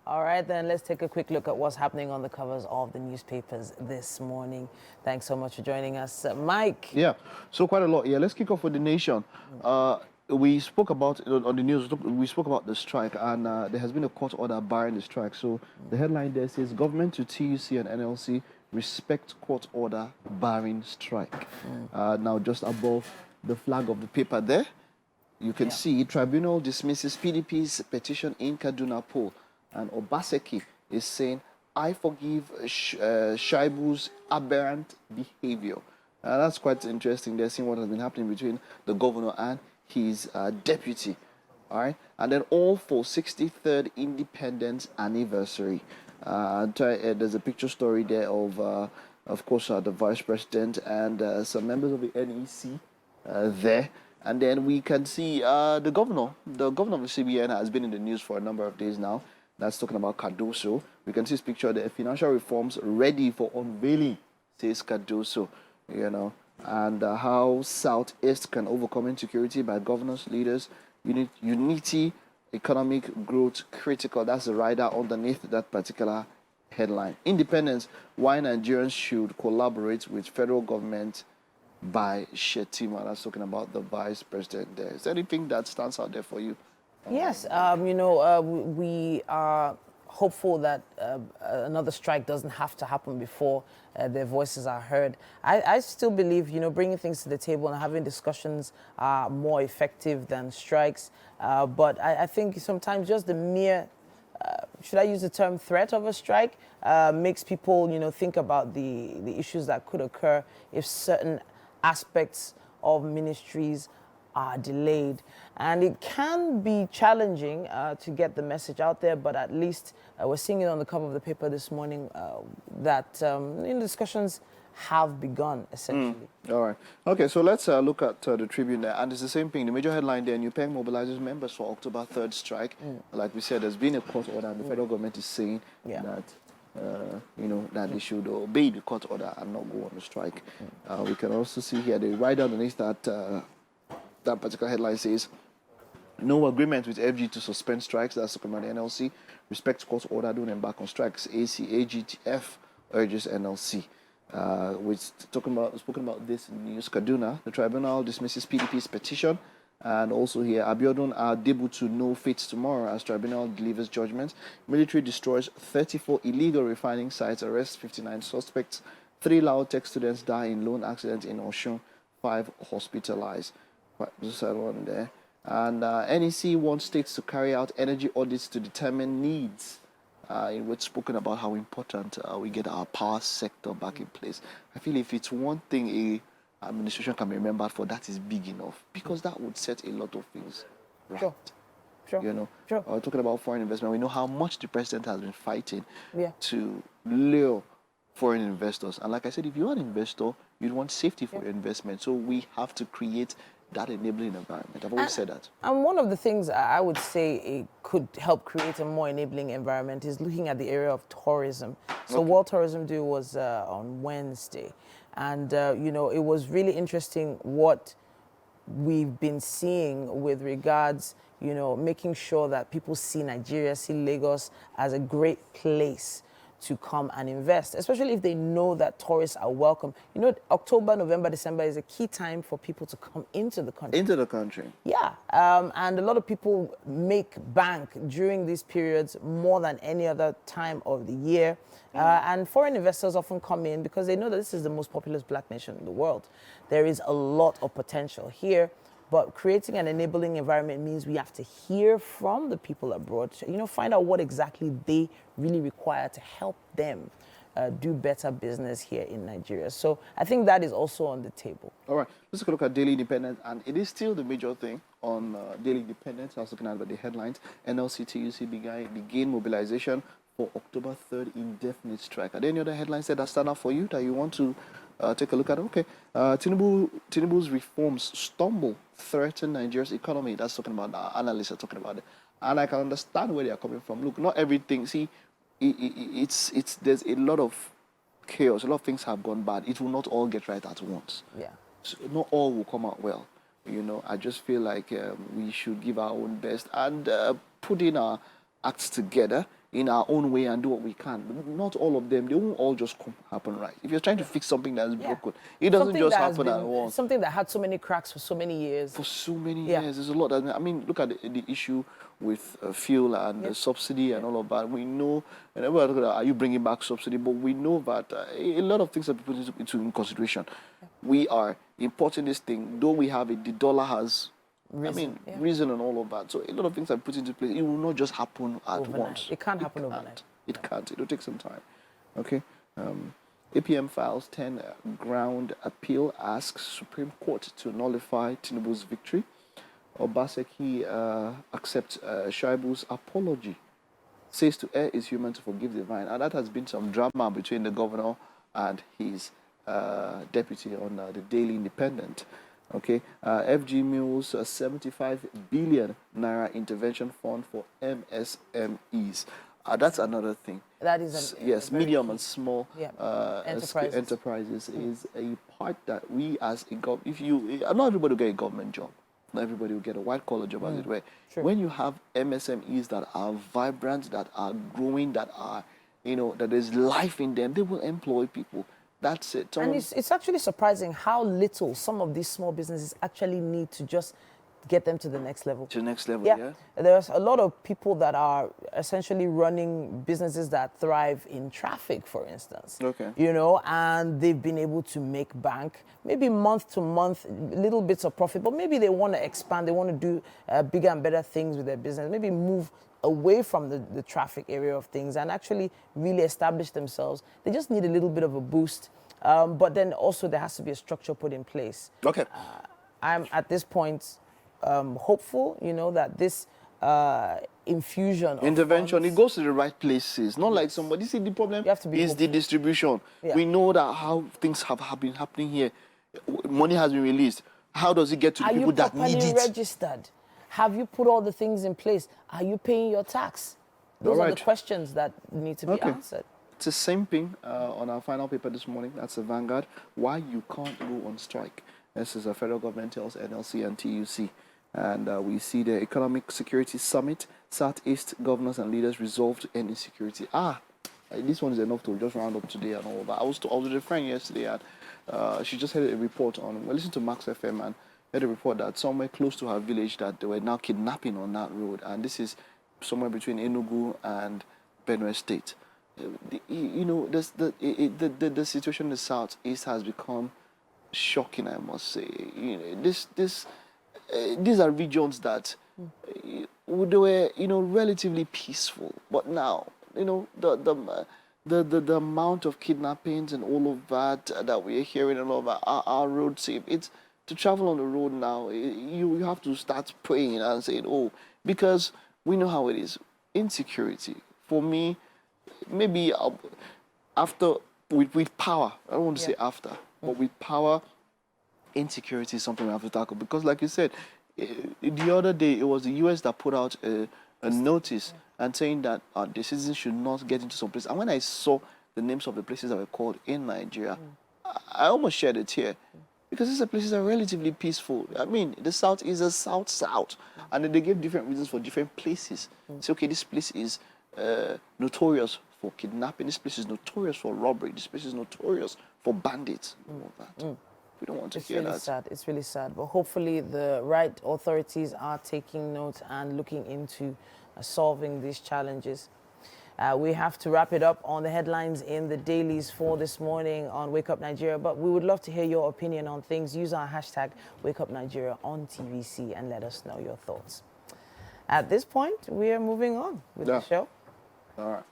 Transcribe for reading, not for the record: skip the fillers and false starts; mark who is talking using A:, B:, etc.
A: All right, then let's take a quick look at what's happening on the covers of the newspapers this morning. Thanks so much for joining us, Mike.
B: Yeah, so quite a lot. Yeah, let's kick off with the nation. We spoke about on the news. We spoke about the strike, and there has been a court order barring the strike. So the headline there says, "Government to TUC and NLC respect court order barring strike." Now, just above the flag of the paper there, you can see tribunal dismisses PDP's petition in Kaduna poll. And Obaseki is saying, "I forgive Shaibu's aberrant behavior." That's quite interesting. They're seeing what has been happening between the governor and his deputy. All right. And then all for 63rd independence anniversary. There's a picture story there of course, the vice president and some members of the NEC there. And then we can see the governor of the CBN has been in the news for a number of days now. That's talking about Cardoso. We can see this picture there, financial reforms ready for unveiling, says Cardoso, and how Southeast can overcome insecurity by governance, leaders, unity, economic growth critical. That's the rider underneath that particular headline. Independence, why Nigerians should collaborate with federal government by Shetima. That's talking about the vice president there. Is there anything that stands out there for you?
A: Yes, we are hopeful that another strike doesn't have to happen before their voices are heard. I still believe, bringing things to the table and having discussions are more effective than strikes. But I think sometimes just the mere, should I use the term threat of a strike, makes people, think about the issues that could occur if certain aspects of ministries are delayed. And it can be challenging to get the message out there, but at least we're seeing it on the cover of the paper this morning that discussions have begun, essentially.
B: All right. Okay, so let's look at the Tribune there. And it's the same thing. The major headline there, NUPEC mobilizes members for October 3rd strike. Like we said, there's been a court order, and the federal government is saying that that they should obey the court order and not go on the strike. We can also see here, the right underneath that particular headline says, "No agreement with FG to suspend strikes." That's talking about the NLC. "Respects court order, don't embark on strikes. AGTF urges NLC." We're spoken about this in news. Kaduna, the tribunal dismisses PDP's petition. And also here, Abiodun Adebutu no fates tomorrow as tribunal delivers judgment. Military destroys 34 illegal refining sites, arrests 59 suspects. 3 LAUTECH students die in lone accident in Osun, 5 hospitalized. Just one there. And NEC wants states to carry out energy audits to determine needs. We've spoken about how important we get our power sector back in place. I feel if it's one thing a administration can be remembered for, that is big enough, because that would set a lot of things right.
A: Sure.
B: Talking about foreign investment, we know how much the president has been fighting to lure foreign investors. And like I said, if you're an investor, you'd want safety for your investment. So we have to create that enabling environment. I've always said that.
A: And one of the things I would say it could help create a more enabling environment is looking at the area of tourism. So World Tourism Day was on Wednesday. And, it was really interesting what we've been seeing with regards, making sure that people see Nigeria, see Lagos as a great place to come and invest, especially if they know that tourists are welcome. October, November, December is a key time for people to come into the country. Yeah, and a lot of people make bank during these periods more than any other time of the year. And foreign investors often come in because they know that this is the most populous black nation in the world. There is a lot of potential here. But creating an enabling environment means we have to hear from the people abroad, find out what exactly they really require to help them do better business here in Nigeria. So I think that is also on the table.
B: All right, let's take a look at Daily Independent, and it is still the major thing on Daily Independent. I was looking at the headlines. NLC TUC begin mobilization for October 3rd indefinite strike. Are there any other headlines that stand out for you that you want to take a look at? Okay. Tinubu's reforms stumble, threaten Nigeria's economy. That's talking about, analysts are talking about it. And I can understand where they are coming from. Look, not everything, see, there's a lot of chaos. A lot of things have gone bad. It will not all get right at once.
A: Yeah.
B: So not all will come out well. I just feel like we should give our own best and put in our acts together, in our own way and do what we can. But not all of them, they won't all just happen right. If you're trying to fix something that's broken, it doesn't
A: Something
B: just
A: that has
B: happen at
A: been,
B: once.
A: something that had so many cracks for so many years.
B: For so many years, there's a lot. I mean, look at the issue with fuel and the subsidy and all of that. We know, and everybody look at, are you bringing back subsidy? But we know that a lot of things have been put into consideration. We are importing this thing, though we have it, the dollar has risen and all of that. So a lot of things are put into place. It will not just happen at once.
A: It can't happen overnight.
B: It can't. It will take some time. Okay. APM files 10 ground appeal, asks Supreme Court to nullify Tinubu's victory. Obaseki accepts Shaibu's apology. Says to err is human, to forgive divine. And that has been some drama between the governor and his deputy on the Daily Independent. Okay, FG Mills 75 billion naira intervention fund for MSMEs. That's another thing.
A: That is
B: yes, medium and small
A: enterprises
B: is a part that we as a government. If you, not everybody will get a government job. Not everybody will get a white collar job, as it were.
A: True.
B: When you have MSMEs that are vibrant, that are growing, that are, that there's life in them, they will employ people. That's it.
A: And it's actually surprising how little some of these small businesses actually need to just get them to the next level.
B: To the next level, yeah.
A: There's a lot of people that are essentially running businesses that thrive in traffic, for instance.
B: Okay.
A: And they've been able to make bank, maybe month to month, little bits of profit, but maybe they want to expand, they want to do bigger and better things with their business, maybe move away from the traffic area of things and actually really establish themselves. They just need a little bit of a boost. But then also there has to be a structure put in place.
B: Okay.
A: I'm at this point hopeful, that this infusion
B: intervention,
A: funds,
B: it goes to the right places. Not like somebody, see, the problem is the distribution. We know that how things have been happening here. Money has been released. How does it get to the people that need it?
A: Are you properly registered? Have you put all the things in place? Are you paying your tax? Those are the questions that need to be answered.
B: It's the same thing on our final paper this morning. That's the Vanguard. Why you can't go on strike. This is a federal government tells NLC and TUC. And we see the Economic Security Summit. Southeast governors and leaders resolved end insecurity. This one is enough to just round up today and all that. I was with a friend yesterday, and she just had a report on, listened to Max FM and had a report that somewhere close to her village that they were now kidnapping on that road. And this is somewhere between Enugu and Benue State. The situation in the Southeast has become shocking, I must say. These are regions that they were, relatively peaceful, but now, the amount of kidnappings and all of that we're hearing and all of that, our road safe. It's to travel on the road now. You have to start praying and saying, because we know how it is. Insecurity for me, maybe after with power. I don't want to say after, but with power. Insecurity is something we have to tackle because, like you said, the other day it was the US that put out a notice and saying that the citizens should not get into some place. And when I saw the names of the places that were called in Nigeria, I almost shed a tear because these places are relatively peaceful. I mean, the South is a South, and then they gave different reasons for different places. Say, okay, this place is notorious for kidnapping. This place is notorious for robbery. This place is notorious for bandits. All of that. We don't want to hear that.
A: It's really sad. But hopefully the right authorities are taking note and looking into solving these challenges. We have to wrap it up on the headlines in the dailies for this morning on Wake Up Nigeria. But we would love to hear your opinion on things. Use our hashtag Wake Up Nigeria on TVC and let us know your thoughts. At this point, we are moving on with the show.
B: All right.